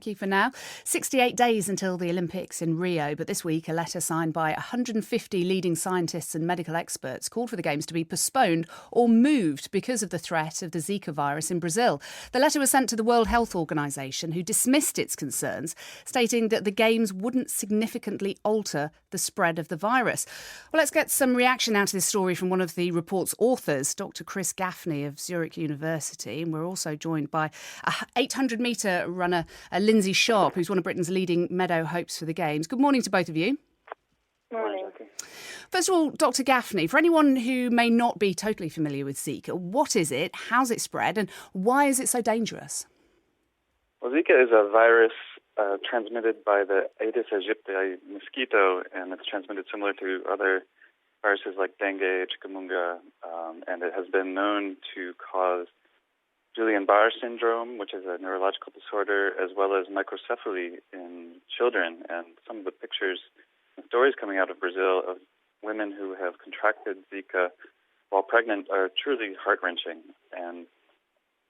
Thank you for now. 68 days until the Olympics in Rio, but this week a letter signed by 150 leading scientists and medical experts called for the Games to be postponed or moved because of the threat of the Zika virus in Brazil. The letter was sent to the World Health Organization, who dismissed its concerns, stating that the Games wouldn't significantly alter the spread of the virus. Well, let's get some reaction now to this story from one of the report's authors, Dr. Chris Gaffney of Zurich University. And we're also joined by a 800-metre runner, Lindsay Sharp, who's one of Britain's leading meadow hopes for the Games. Good morning to both of you. Morning. First of all, Dr. Gaffney, for anyone who may not be totally familiar with Zika, what is it, how's it spread, and why is it so dangerous? Well, Zika is a virus transmitted by the Aedes aegypti mosquito, and it's transmitted similar to other viruses like dengue, chikungunya, and it has been known to cause Guillain-Barré syndrome, which is a neurological disorder, as well as microcephaly in children. And some of the pictures and stories coming out of Brazil of women who have contracted Zika while pregnant are truly heart-wrenching. And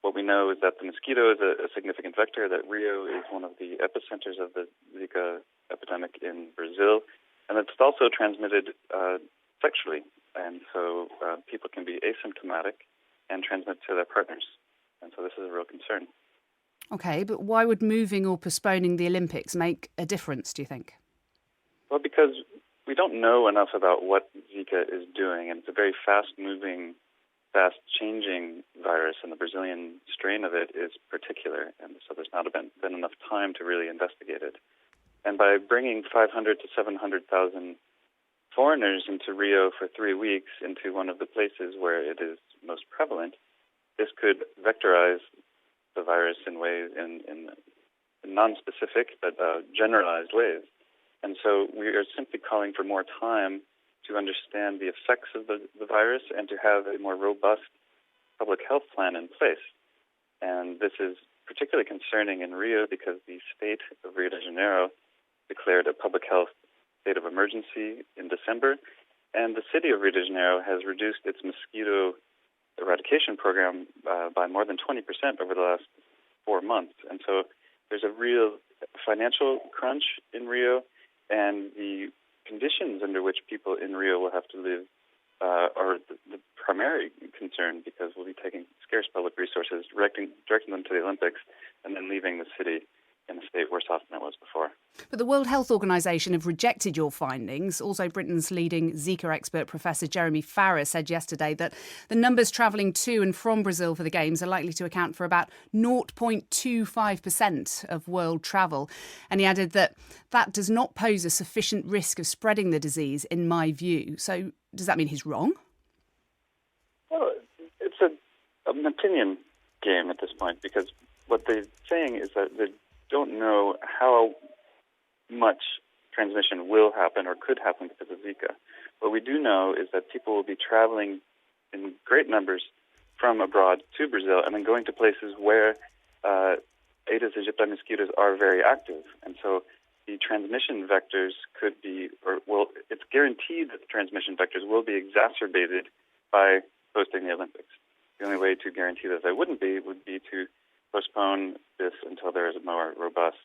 what we know is that the mosquito is a significant vector, that Rio is one of the epicenters of the Zika epidemic in Brazil, and it's also transmitted sexually. And so people can be asymptomatic and transmit to their partners. And so this is a real concern. OK, but why would moving or postponing the Olympics make a difference, do you think? Well, because we don't know enough about what Zika is doing, and it's a very fast-moving, fast-changing virus, and the Brazilian strain of it is particular, and so there's not been enough time to really investigate it. And by bringing 500 to 700,000 foreigners into Rio for 3 weeks, into one of the places where it is most prevalent, this could vectorize the virus in ways, in non-specific but generalized ways. And so we are simply calling for more time to understand the effects of the virus and to have a more robust public health plan in place. And this is particularly concerning in Rio because the state of Rio de Janeiro declared a public health state of emergency in December, and the city of Rio de Janeiro has reduced its mosquito eradication program by more than 20% over the last 4 months. And so there's a real financial crunch in Rio, and the conditions under which people in Rio will have to live are the primary concern, because we'll be taking scarce public resources, directing them to the Olympics, and then leaving the city in a state worse off than it was before. But the World Health Organization have rejected your findings. Also, Britain's leading Zika expert, Professor Jeremy Farrar, said yesterday that the numbers travelling to and from Brazil for the Games are likely to account for about 0.25% of world travel. And he added that that does not pose a sufficient risk of spreading the disease, in my view. So does that mean he's wrong? Well, it's an opinion game at this point, because what they're saying is that they don't know how much transmission will happen or could happen because of Zika. What we do know is that people will be traveling in great numbers from abroad to Brazil and then going to places where Aedes aegypti mosquitoes are very active. And so the transmission vectors could be, it's guaranteed that the transmission vectors will be exacerbated by hosting the Olympics. The only way to guarantee that they wouldn't be would be to postpone this until there is a more robust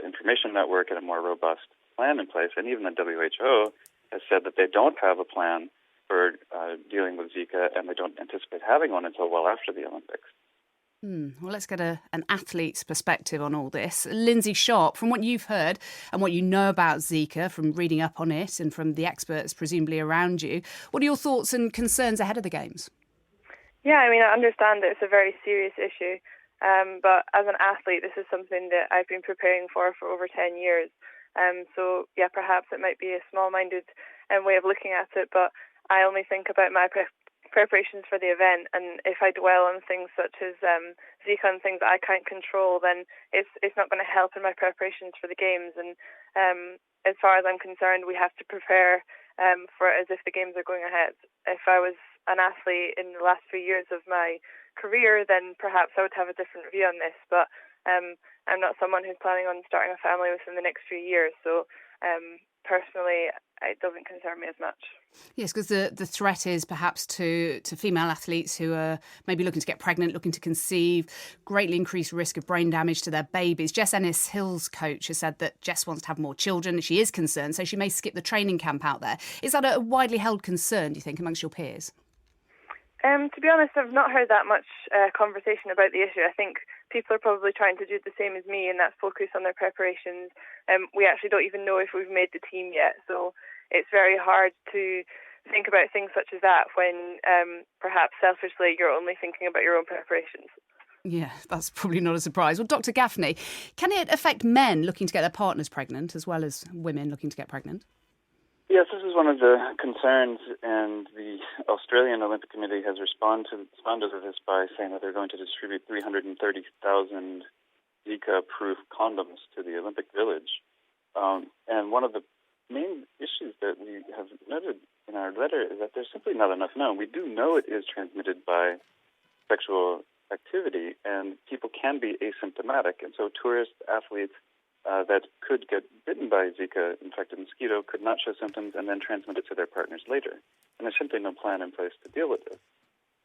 information network and a more robust plan in place. And even the WHO has said that they don't have a plan for dealing with Zika, and they don't anticipate having one until well after the Olympics. Well, let's get an athlete's perspective on all this. Lindsay Sharp, from what you've heard and what you know about Zika, from reading up on it and from the experts presumably around you, what are your thoughts and concerns ahead of the Games? Yeah, I understand that it's a very serious issue. But as an athlete, this is something that I've been preparing for over 10 years. So, yeah, perhaps it might be a small-minded way of looking at it, but I only think about my preparations for the event. And if I dwell on things such as Zika and things that I can't control, then it's not going to help in my preparations for the Games. And as far as I'm concerned, we have to prepare for it as if the Games are going ahead. If I was an athlete in the last 3 years of my career, then perhaps I would have a different view on this. But I'm not someone who's planning on starting a family within the next few years. So Personally, it doesn't concern me as much. Yes, because the threat is perhaps to female athletes who are maybe looking to get pregnant, looking to conceive, greatly increased risk of brain damage to their babies. Jess Ennis-Hill's coach has said that Jess wants to have more children. She is concerned, so she may skip the training camp out there. Is that a widely held concern, do you think, amongst your peers? To be honest, I've not heard that much conversation about the issue. I think people are probably trying to do the same as me, and that's focus on their preparations. We actually don't even know if we've made the team yet, so it's very hard to think about things such as that when perhaps selfishly you're only thinking about your own preparations. Yeah, that's probably not a surprise. Well, Dr. Gaffney, can it affect men looking to get their partners pregnant as well as women looking to get pregnant? Yes, this is one of the concerns, and the Australian Olympic Committee has responded to this by saying that they're going to distribute 330,000 Zika-proof condoms to the Olympic Village. And one of the main issues that we have noted in our letter is that there's simply not enough known. We do know it is transmitted by sexual activity, and people can be asymptomatic. And so tourist athletes that could get bitten by a Zika-infected mosquito could not show symptoms and then transmit it to their partners later. And there's simply no plan in place to deal with this.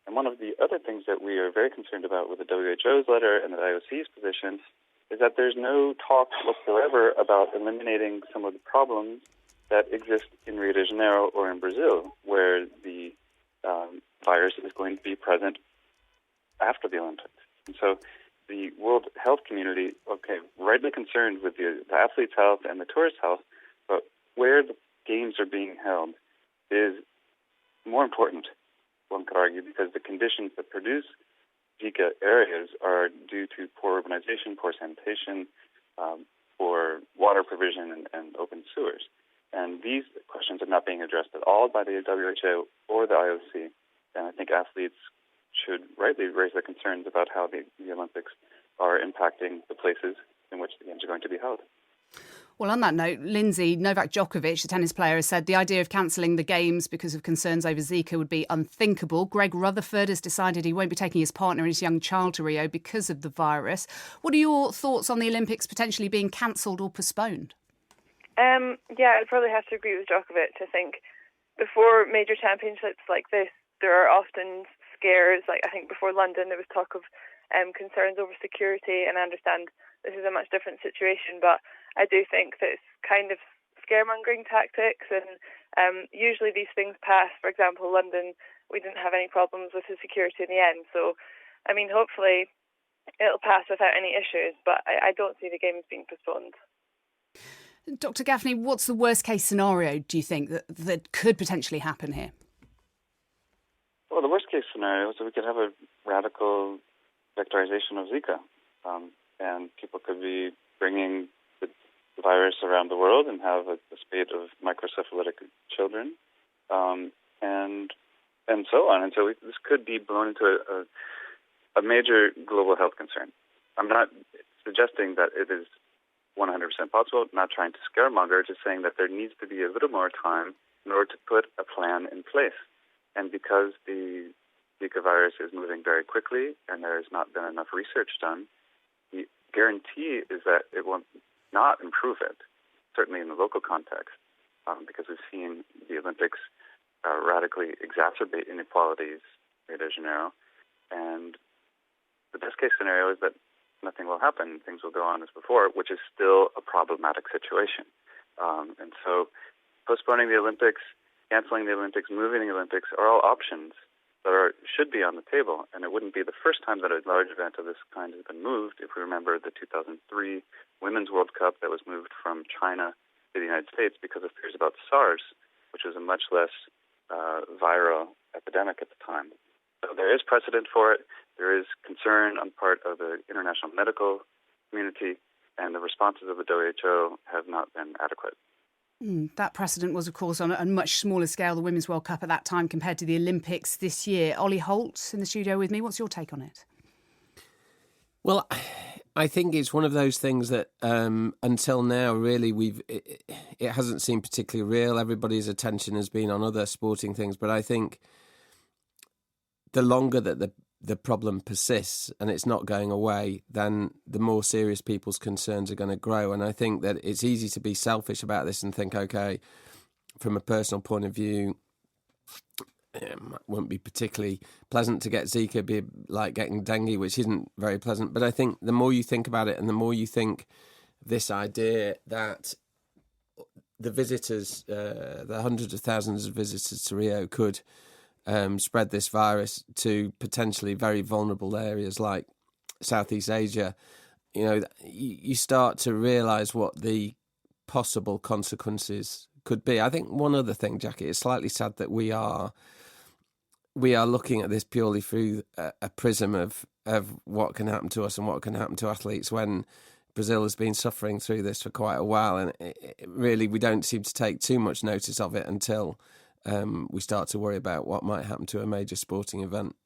And one of the other things that we are very concerned about with the WHO's letter and the IOC's position is that there's no talk whatsoever about eliminating some of the problems that exist in Rio de Janeiro or in Brazil, where the virus is going to be present after the Olympics. And so the World Health Community, rightly concerned with the athletes' health and the tourists' health, but where the games are being held is more important, one could argue, because the conditions that produce Zika areas are due to poor urbanization, poor sanitation, poor water provision, and open sewers. And these questions are not being addressed at all by the WHO or the IOC. And I think athletes should rightly raise their concerns about how the Olympics are impacting the places in which the Games are going to be held. Well, on that note, Lindsay, Novak Djokovic, the tennis player, has said the idea of cancelling the Games because of concerns over Zika would be unthinkable. Greg Rutherford has decided he won't be taking his partner and his young child to Rio because of the virus. What are your thoughts on the Olympics potentially being cancelled or postponed? I'd probably have to agree with Djokovic. I think before major championships like this, there are often scares. Like I think before London, there was talk of concerns over security, and I understand this is a much different situation, but I do think that it's kind of scaremongering tactics, and usually these things pass. For example, London, we didn't have any problems with the security in the end, so I mean, hopefully it'll pass without any issues, but I don't see the Games being postponed. Dr. Gaffney, what's the worst case scenario, do you think, that could potentially happen here? Well, the worst case scenario is that we could have a radical vectorization of Zika, and people could be bringing the virus around the world and have a spate of microcephalitic children, and so on. And so this could be blown into a major global health concern. I'm not suggesting that it is 100% possible, not trying to scaremonger, just saying that there needs to be a little more time in order to put a plan in place. And because the Zika virus is moving very quickly and there has not been enough research done, the guarantee is that it will not improve it, certainly in the local context, because we've seen the Olympics radically exacerbate inequalities in Rio de Janeiro. And the best case scenario is that nothing will happen. Things will go on as before, which is still a problematic situation. And so postponing the Olympics, canceling the Olympics, moving the Olympics are all options that should be on the table. And it wouldn't be the first time that a large event of this kind has been moved. If we remember the 2003 Women's World Cup that was moved from China to the United States because of fears about SARS, which was a much less viral epidemic at the time. So there is precedent for it. There is concern on part of the international medical community, and the responses of the WHO have not been adequate. That precedent was, of course, on a much smaller scale, the Women's World Cup at that time compared to the Olympics this year. Ollie Holt in the studio with me. What's your take on it? Well, I think it's one of those things that until now, really, it hasn't seemed particularly real. Everybody's attention has been on other sporting things. But I think the longer that the problem persists and it's not going away, then the more serious people's concerns are going to grow. And I think that it's easy to be selfish about this and think, okay, from a personal point of view, it wouldn't be particularly pleasant to get Zika, be like getting dengue, which isn't very pleasant. But I think the more you think about it and the more you think this idea that the visitors, the hundreds of thousands of visitors to Rio could spread this virus to potentially very vulnerable areas like Southeast Asia, you start to realise what the possible consequences could be. I think one other thing, Jackie, it's slightly sad that we are looking at this purely through a prism of what can happen to us and what can happen to athletes when Brazil has been suffering through this for quite a while, and really we don't seem to take too much notice of it until we start to worry about what might happen to a major sporting event.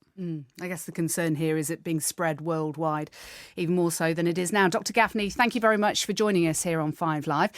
I guess the concern here is it being spread worldwide, even more so than it is now. Dr. Gaffney, thank you very much for joining us here on 5 Live.